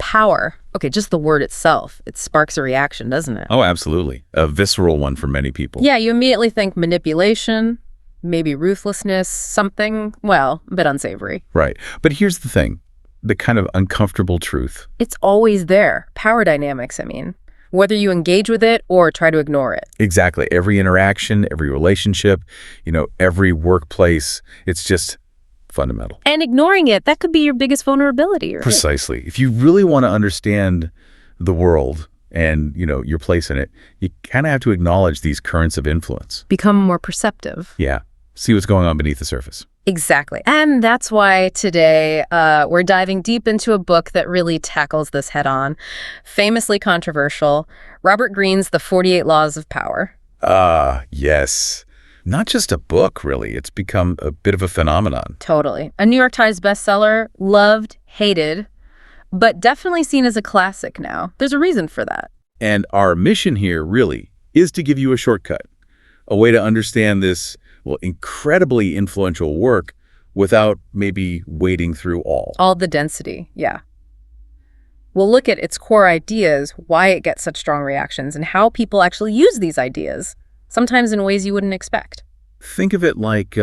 power. Okay, just the word itself, it sparks a reaction, doesn't it? Oh, absolutely. A visceral one for many people. Yeah, you immediately think manipulation, maybe ruthlessness, something, well, a bit unsavory. Right. But here's the thing, the kind of uncomfortable truth. It's always there. Power dynamics, I mean. Whether you engage with it or try to ignore it. Exactly. Every interaction, every relationship, every workplace, it's just fundamental. And ignoring it, that could be your biggest vulnerability. Right? Precisely. If you really want to understand the world and, your place in it, you kind of have to acknowledge these currents of influence. Become more perceptive. Yeah. See what's going on beneath the surface. Exactly. And that's why today we're diving deep into a book that really tackles this head on. Famously controversial, Robert Greene's The 48 Laws of Power. Yes. Not just a book, really. It's become a bit of a phenomenon. Totally. A New York Times bestseller, loved, hated, but definitely seen as a classic now. There's a reason for that. And our mission here, really, is to give you a shortcut, a way to understand this, incredibly influential work without maybe wading through all the density, yeah. We'll look at its core ideas, why it gets such strong reactions, and how people actually use these ideas, sometimes in ways you wouldn't expect. Think of it like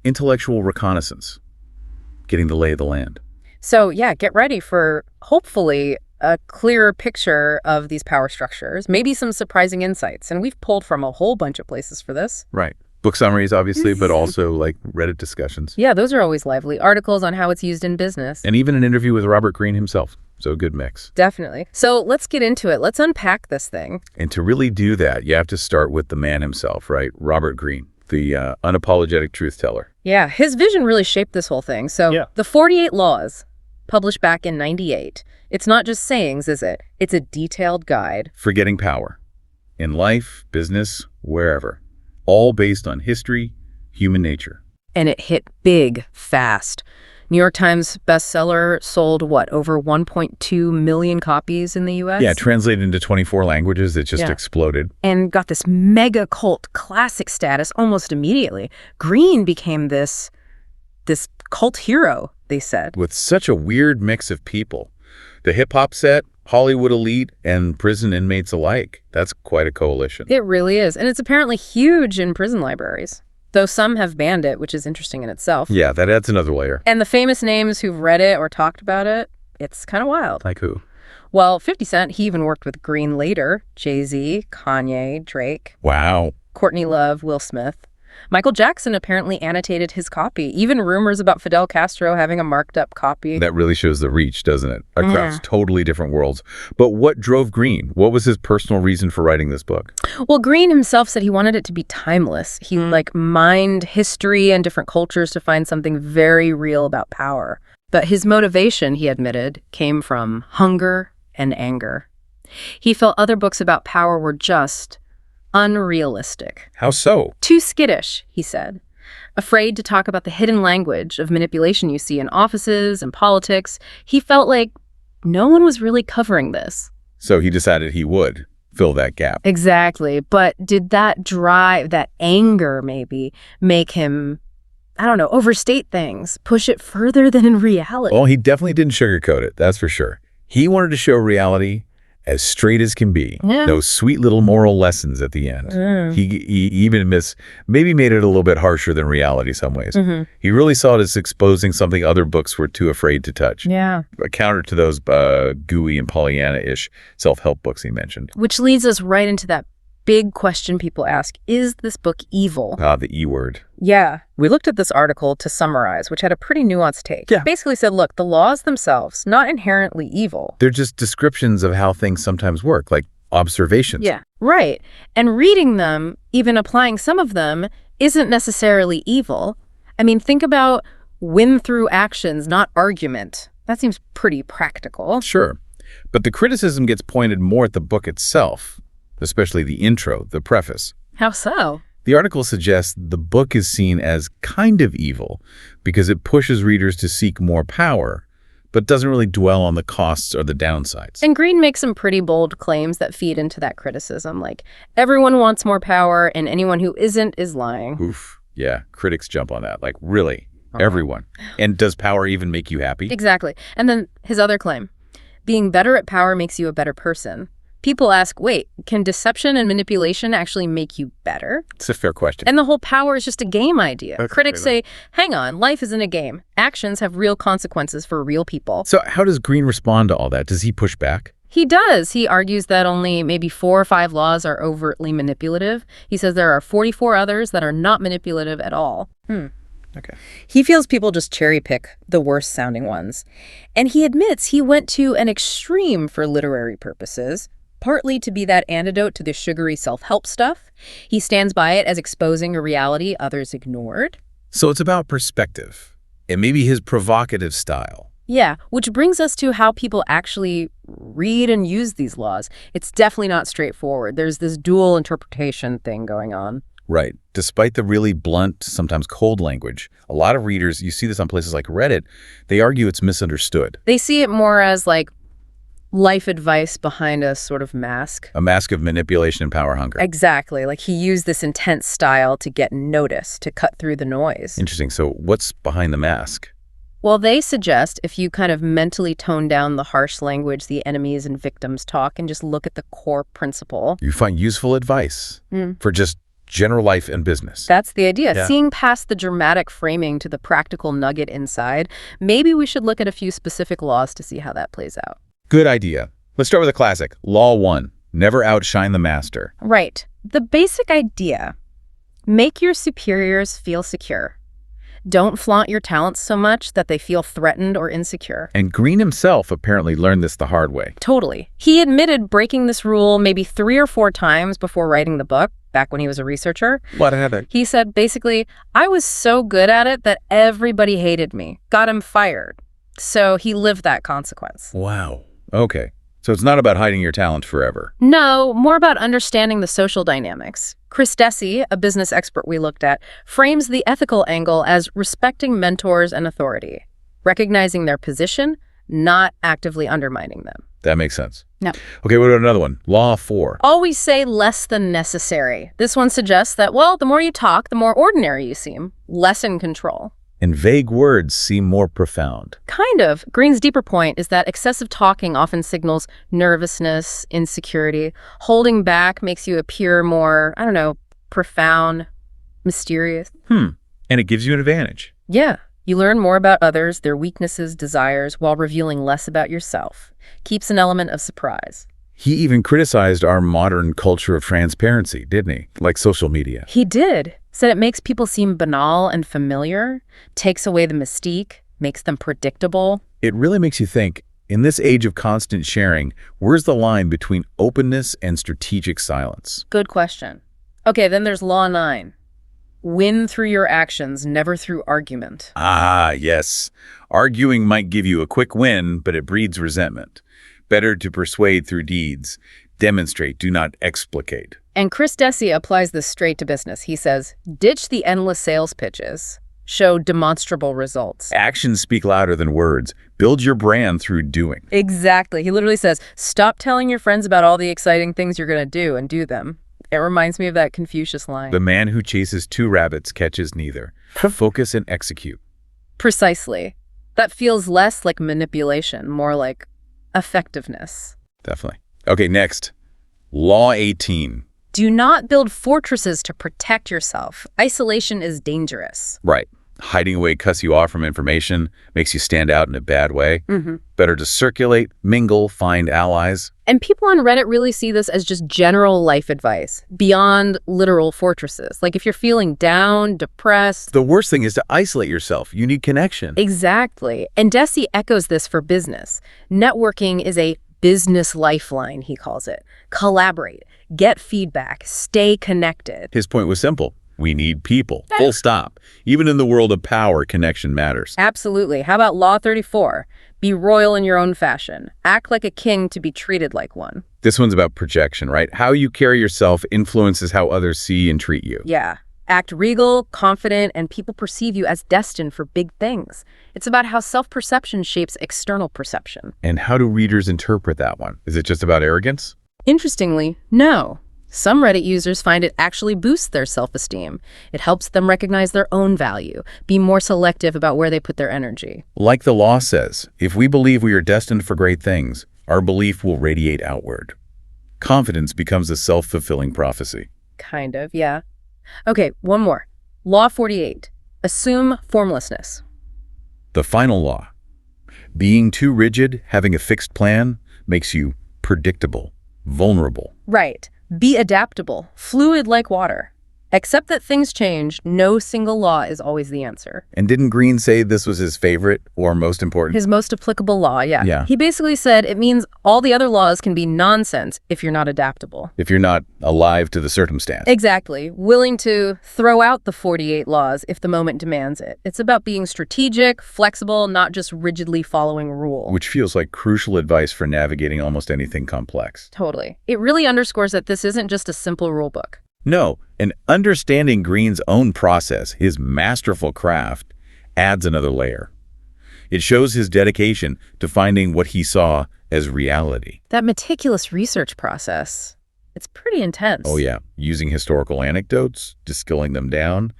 intellectual reconnaissance, getting the lay of the land. So, yeah, get ready for, hopefully, a clearer picture of these power structures, maybe some surprising insights. And we've pulled from a whole bunch of places for this. Right. Book summaries, obviously, but also like Reddit discussions. Yeah, those are always lively. Articles on how it's used in business. And even an interview with Robert Greene himself. So a good mix. Definitely. So let's get into it. Let's unpack this thing. And to really do that, you have to start with the man himself, right? Robert Greene, the unapologetic truth teller. Yeah, his vision really shaped this whole thing. So The 48 Laws, published back in '98. It's not just sayings, is it? It's a detailed guide. For getting power. In life, business, wherever. All based on history, human nature. And it hit big, fast. New York Times bestseller sold, over 1.2 million copies in the U.S.? Yeah, translated into 24 languages. It just exploded. And got this mega cult classic status almost immediately. Greene became this cult hero, they said. With such a weird mix of people. The hip-hop set, Hollywood elite, and prison inmates alike. That's quite a coalition. It really is. And it's apparently huge in prison libraries, though some have banned it, which is interesting in itself. Yeah, that adds another layer. And the famous names who've read it or talked about it, it's kind of wild. Like who? Well, 50 Cent, he even worked with Greene later. Jay-Z, Kanye, Drake. Wow. Courtney Love, Will Smith. Michael Jackson apparently annotated his copy. Even rumors about Fidel Castro having a marked up copy. That really shows the reach, doesn't it? Across totally different worlds. But what drove Greene? What was his personal reason for writing this book? Well, Greene himself said he wanted it to be timeless. He mined history and different cultures to find something very real about power. But his motivation, he admitted, came from hunger and anger. He felt other books about power were just unrealistic. How so? Too skittish, he said. Afraid to talk about the hidden language of manipulation you see in offices and politics. He felt like no one was really covering this. So he decided he would fill that gap. Exactly. But did that drive, that anger maybe, make him, overstate things, push it further than in reality? Well, he definitely didn't sugarcoat it, that's for sure. He wanted to show reality as straight as can be. Yeah. Those sweet little moral lessons at the end. He even maybe made it a little bit harsher than reality some ways. He really saw it as exposing something other books were too afraid to touch. Yeah. A counter to those gooey and Pollyanna-ish self-help books he mentioned. Which leads us right into that big question people ask, is this book evil? The E word. Yeah. We looked at this article to summarize, which had a pretty nuanced take. Yeah. Basically said, look, the laws themselves, not inherently evil. They're just descriptions of how things sometimes work, like observations. Yeah, right. And reading them, even applying some of them, isn't necessarily evil. I mean, think about win through actions, not argument. That seems pretty practical. Sure. But the criticism gets pointed more at the book itself, especially the intro, the preface. How so? The article suggests the book is seen as kind of evil because it pushes readers to seek more power, but doesn't really dwell on the costs or the downsides. And Greene makes some pretty bold claims that feed into that criticism, like everyone wants more power and anyone who isn't is lying. Oof. Yeah, critics jump on that. Like, really? Everyone. And does power even make you happy? Exactly. And then his other claim. Being better at power makes you a better person. People ask, wait, can deception and manipulation actually make you better? It's a fair question. And the whole power is just a game idea. That's Critics fair. say, hang on, life isn't a game. Actions have real consequences for real people. So how does Greene respond to all that? Does he push back? He does. He argues that only maybe 4 or 5 laws are overtly manipulative. He says there are 44 others that are not manipulative at all. Okay. He feels people just cherry pick the worst sounding ones. And he admits he went to an extreme for literary purposes, partly to be that antidote to the sugary self-help stuff. He stands by it as exposing a reality others ignored. So it's about perspective and maybe his provocative style. Yeah, which brings us to how people actually read and use these laws. It's definitely not straightforward. There's this dual interpretation thing going on. Right. Despite the really blunt, sometimes cold language, a lot of readers, you see this on places like Reddit, they argue it's misunderstood. They see it more as like life advice behind a sort of mask. A mask of manipulation and power hunger. Exactly. Like he used this intense style to get noticed, to cut through the noise. Interesting. So what's behind the mask? Well, they suggest if you kind of mentally tone down the harsh language the enemies and victims talk and just look at the core principle. You find useful advice for just general life and business. That's the idea. Yeah. Seeing past the dramatic framing to the practical nugget inside, maybe we should look at a few specific laws to see how that plays out. Good idea. Let's start with a classic. Law 1. Never outshine the master. Right. The basic idea. Make your superiors feel secure. Don't flaunt your talents so much that they feel threatened or insecure. And Greene himself apparently learned this the hard way. Totally. He admitted breaking this rule maybe 3 or 4 times before writing the book, back when he was a researcher. What happened? He said, basically, I was so good at it that everybody hated me, got him fired. So he lived that consequence. Wow. Okay. So it's not about hiding your talent forever. No, more about understanding the social dynamics. Chris Desi, a business expert we looked at, frames the ethical angle as respecting mentors and authority, recognizing their position, not actively undermining them. That makes sense. No. Okay, what about another one? Law 4. Always say less than necessary. This one suggests that, well, the more you talk, the more ordinary you seem, less in control. And vague words seem more profound. Kind of. Greene's deeper point is that excessive talking often signals nervousness, insecurity. Holding back makes you appear more, I don't know, profound, mysterious. And it gives you an advantage. Yeah. You learn more about others, their weaknesses, desires, while revealing less about yourself. Keeps an element of surprise. He even criticized our modern culture of transparency, didn't he? Like social media. He did. Said it makes people seem banal and familiar, takes away the mystique, makes them predictable. It really makes you think, in this age of constant sharing, where's the line between openness and strategic silence? Good question. Okay, then there's Law 9. Win through your actions, never through argument. Ah, yes. Arguing might give you a quick win, but it breeds resentment. Better to persuade through deeds. Demonstrate, do not explicate. And Chris Desi applies this straight to business. He says, ditch the endless sales pitches. Show demonstrable results. Actions speak louder than words. Build your brand through doing. Exactly. He literally says, stop telling your friends about all the exciting things you're going to do and do them. It reminds me of that Confucius line. The man who chases 2 rabbits catches neither. Focus and execute. Precisely. That feels less like manipulation, more like effectiveness. Definitely. Okay, next. Law 18. Do not build fortresses to protect yourself. Isolation is dangerous. Right. Hiding away cuts you off from information, makes you stand out in a bad way. Better to circulate, mingle, find allies. And people on Reddit really see this as just general life advice, beyond literal fortresses. Like if you're feeling down, depressed. The worst thing is to isolate yourself. You need connection. Exactly. And Desi echoes this for business. Networking is a business lifeline, he calls it. Collaborate, get feedback, stay connected. His point was simple. We need people. Full stop. Even in the world of power, connection matters. Absolutely. How about Law 34? Be royal in your own fashion. Act like a king to be treated like one. This one's about projection, right? How you carry yourself influences how others see and treat you. Yeah. Act regal, confident, and people perceive you as destined for big things. It's about how self-perception shapes external perception. And how do readers interpret that one? Is it just about arrogance? Interestingly, no. Some Reddit users find it actually boosts their self-esteem. It helps them recognize their own value, be more selective about where they put their energy. Like the law says, if we believe we are destined for great things, Our belief will radiate outward. Confidence becomes a self-fulfilling prophecy. Kind of, yeah. Okay, one more. Law 48. Assume formlessness. The final law. Being too rigid, having a fixed plan, makes you predictable, vulnerable. Right. Be adaptable, fluid like water. Accept that things change. No single law is always the answer. And didn't Greene say this was his favorite or most important? His most applicable law, yeah. Yeah. He basically said it means all the other laws can be nonsense if you're not adaptable. If you're not alive to the circumstance. Exactly. Willing to throw out the 48 laws if the moment demands it. It's about being strategic, flexible, not just rigidly following a rule. Which feels like crucial advice for navigating almost anything complex. Totally. It really underscores that this isn't just a simple rule book. No, and understanding Greene's own process, his masterful craft, adds another layer. It shows his dedication to finding what he saw as reality. That meticulous research process, it's pretty intense. Oh yeah, using historical anecdotes, distilling them down,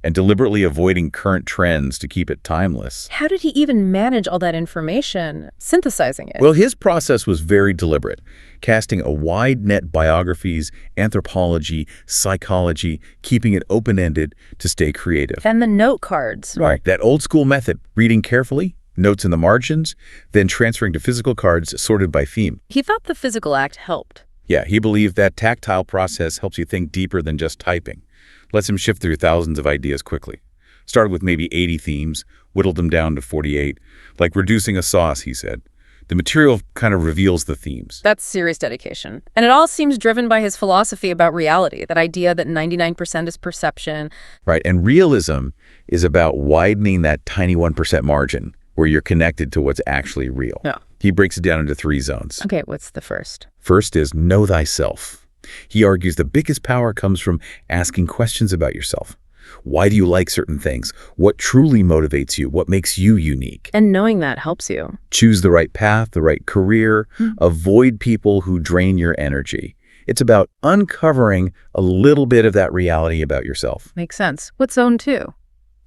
and deliberately avoiding current trends to keep it timeless. How did he even manage all that information, synthesizing it? Well, his process was very deliberate, casting a wide net biographies, anthropology, psychology, keeping it open-ended to stay creative. And the note cards. Right, that old school method, reading carefully, notes in the margins, then transferring to physical cards sorted by theme. He thought the physical act helped. Yeah, he believed that tactile process helps you think deeper than just typing. Lets him shift through thousands of ideas quickly. Started with maybe 80 themes, whittled them down to 48. Like reducing a sauce, he said. The material kind of reveals the themes. That's serious dedication. And it all seems driven by his philosophy about reality, that idea that 99% is perception. Right, and realism is about widening that tiny 1% margin where you're connected to what's actually real. Yeah. He breaks it down into 3 zones. Okay, what's the first? First is know thyself. He argues the biggest power comes from asking questions about yourself. Why do you like certain things? What truly motivates you? What makes you unique? And knowing that helps you. Choose the right path, the right career. Avoid people who drain your energy. It's about uncovering a little bit of that reality about yourself. Makes sense. What's zone 2?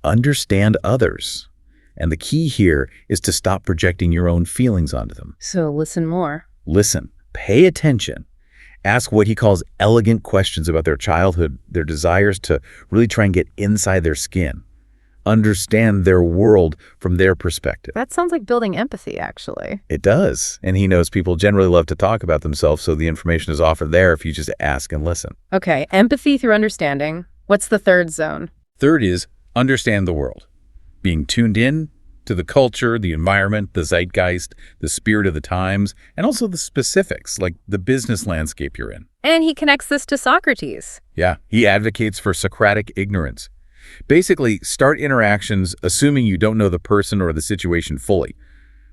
Understand others. And the key here is to stop projecting your own feelings onto them. So listen more. Listen, pay attention. Ask what he calls elegant questions about their childhood, their desires to really try and get inside their skin. Understand their world from their perspective. That sounds like building empathy, actually. It does. And he knows people generally love to talk about themselves, so the information is offered there if you just ask and listen. Okay, empathy through understanding. What's the third zone? Third is understand the world. Being tuned in to the culture, the environment, the zeitgeist, the spirit of the times, and also the specifics, like the business landscape you're in. And he connects this to Socrates. Yeah, he advocates for Socratic ignorance. Basically, start interactions assuming you don't know the person or the situation fully,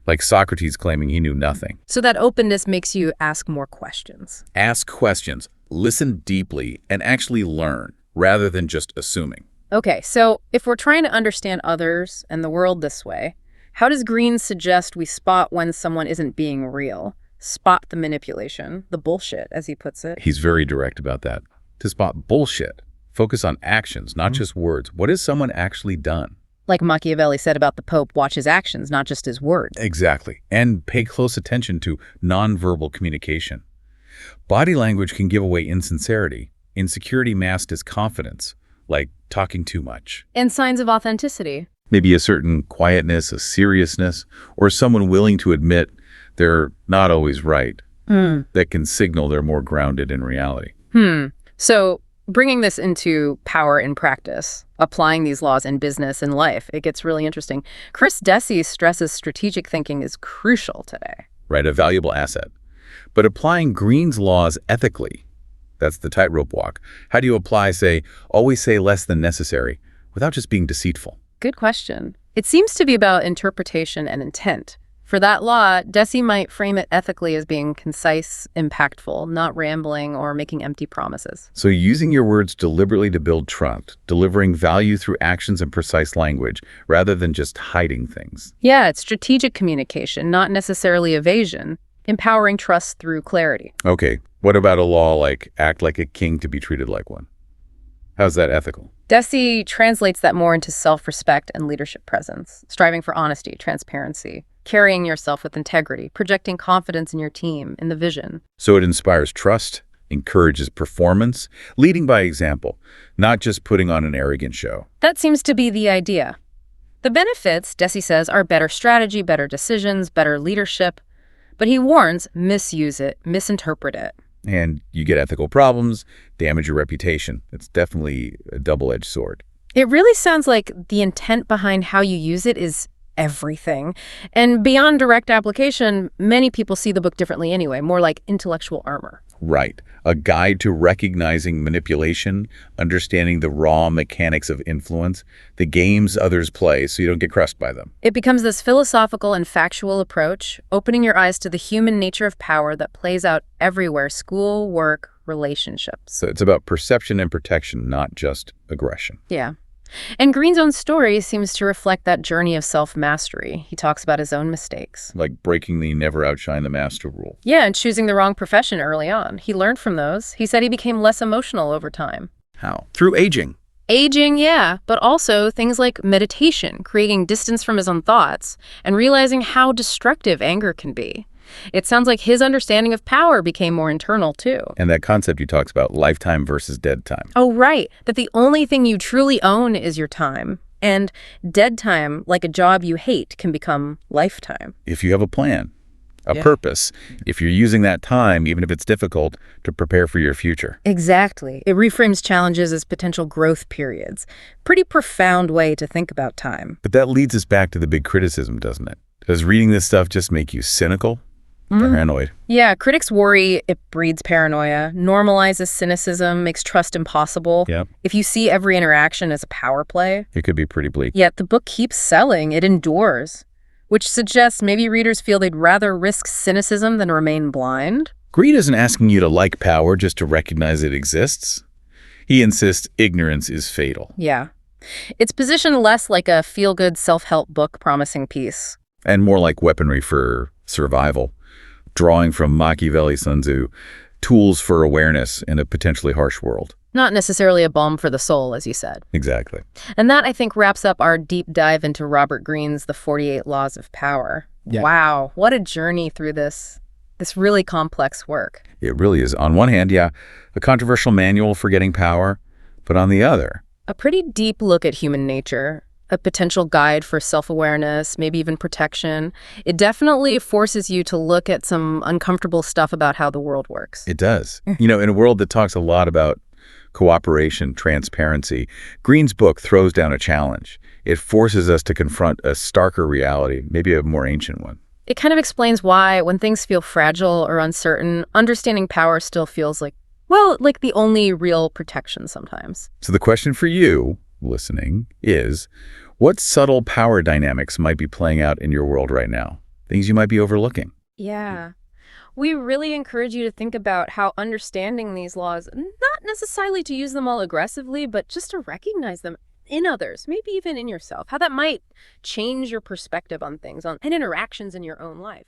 like Socrates claiming he knew nothing. So that openness makes you ask more questions. Ask questions, listen deeply, and actually learn, rather than just assuming. Okay, so if we're trying to understand others and the world this way, how does Greene suggest we spot when someone isn't being real? Spot the manipulation, the bullshit, as he puts it. He's very direct about that. To spot bullshit, focus on actions, not just words. What has someone actually done? Like Machiavelli said about the Pope, watch his actions, not just his words. Exactly. And pay close attention to nonverbal communication. Body language can give away insincerity. Insecurity masked as confidence, like talking too much. And signs of authenticity. Maybe a certain quietness, a seriousness, or someone willing to admit they're not always right. That can signal they're more grounded in reality. So bringing this into power in practice, applying these laws in business and life, it gets really interesting. Chris Deci stresses strategic thinking is crucial today. Right, a valuable asset. But applying Greene's laws ethically, that's the tightrope walk. How do you apply, say, always say less than necessary without just being deceitful? Good question. It seems to be about interpretation and intent. For that law, Deci might frame it ethically as being concise, impactful, not rambling or making empty promises. So using your words deliberately to build trust, delivering value through actions and precise language, rather than just hiding things. Yeah, it's strategic communication, not necessarily evasion, empowering trust through clarity. Okay, what about a law like act like a king to be treated like one? How's that ethical? Deci translates that more into self-respect and leadership presence, striving for honesty, transparency, carrying yourself with integrity, projecting confidence in your team, in the vision. So it inspires trust, encourages performance, leading by example, not just putting on an arrogant show. That seems to be the idea. The benefits, Deci says, are better strategy, better decisions, better leadership. But he warns, misuse it, misinterpret it. And you get ethical problems, damage your reputation. It's definitely a double-edged sword. It really sounds like the intent behind how you use it is everything. And beyond direct application, many people see the book differently anyway, more like intellectual armor. Right. A guide to recognizing manipulation, understanding the raw mechanics of influence, the games others play so you don't get crushed by them. It becomes this philosophical and factual approach, opening your eyes to the human nature of power that plays out everywhere: school, work, relationships. So it's about perception and protection, not just aggression. Yeah. And Greene's own story seems to reflect that journey of self-mastery. He talks about his own mistakes. Like breaking the never outshine the master rule. Yeah, and choosing the wrong profession early on. He learned from those. He said he became less emotional over time. How? Through aging. Aging, yeah, but also things like meditation, creating distance from his own thoughts, and realizing how destructive anger can be. It sounds like his understanding of power became more internal, too. And that concept he talks about, lifetime versus dead time. Oh, right. That the only thing you truly own is your time. And dead time, like a job you hate, can become lifetime. If you have a plan, a purpose, if you're using that time, even if it's difficult, to prepare for your future. Exactly. It reframes challenges as potential growth periods. Pretty profound way to think about time. But that leads us back to the big criticism, doesn't it? Does reading this stuff just make you cynical? Paranoid? Yeah, critics worry it breeds paranoia, normalizes cynicism, makes trust impossible. Yep. If you see every interaction as a power play. It could be pretty bleak. Yet the book keeps selling. It endures, which suggests maybe readers feel they'd rather risk cynicism than remain blind. Greene isn't asking you to like power just to recognize it exists. He insists ignorance is fatal. Yeah. It's positioned less like a feel-good self-help book promising peace. And more like weaponry for survival. Drawing from Machiavelli, Sun Tzu, tools for awareness in a potentially harsh world. Not necessarily a balm for the soul, as you said. Exactly. And that, I think, wraps up our deep dive into Robert Greene's The 48 Laws of Power. Yeah. Wow, what a journey through this really complex work. It really is. On one hand, yeah, a controversial manual for getting power, but on the other, a pretty deep look at human nature, a potential guide for self-awareness, maybe even protection. It definitely forces you to look at some uncomfortable stuff about how the world works. It does. In a world that talks a lot about cooperation, transparency, Greene's book throws down a challenge. It forces us to confront a starker reality, maybe a more ancient one. It kind of explains why, when things feel fragile or uncertain, understanding power still feels like the only real protection sometimes. So the question for you, listening, is what subtle power dynamics might be playing out in your world right now? Things you might be overlooking. Yeah. We really encourage you to think about how understanding these laws, not necessarily to use them all aggressively, but just to recognize them in others, maybe even in yourself, how that might change your perspective on things and interactions in your own life.